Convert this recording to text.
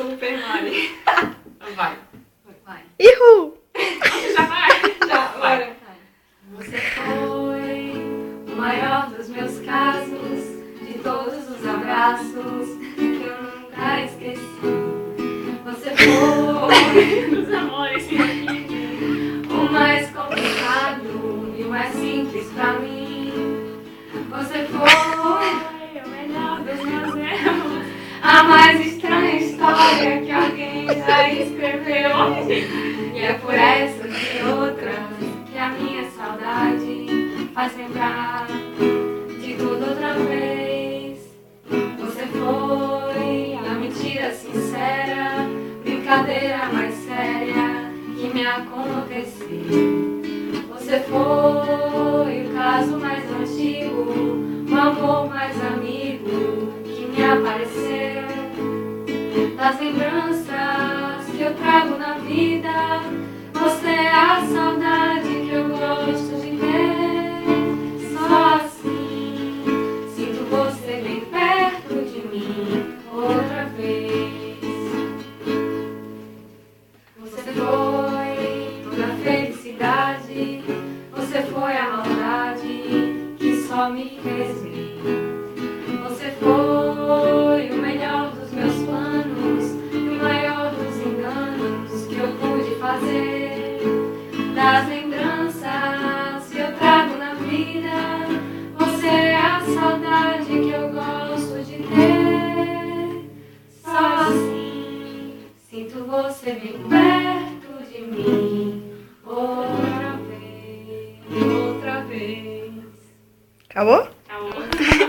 Super Mari. Vai. Ihu! Já vai? Já, Vai. bora. Você foi o maior dos meus casos, de todos os abraços que eu nunca esqueci. Você foi Dos amores, o mais complicado e o mais simples pra mim. Você foi o melhor dos meus erros, a mais estranha história que alguém já escreveu. E é por essas e outras que a minha saudade faz lembrar de tudo outra vez. Você foi a mentira sincera, brincadeira mais séria que me aconteceu. Você foi o caso mais antigo, o amor mais amigo que me apareceu. Das lembranças que eu trago na vida, você é a saudade que eu gosto de ter. Só assim sinto você bem perto de mim outra vez. Você foi toda a felicidade, você foi a maldade que só me fez bem. Você foi o melhor dos meus planos e o maior dos enganos que eu pude fazer. Das lembranças que eu trago na vida, você é a saudade que eu gosto de ter. Só assim sinto você bem perto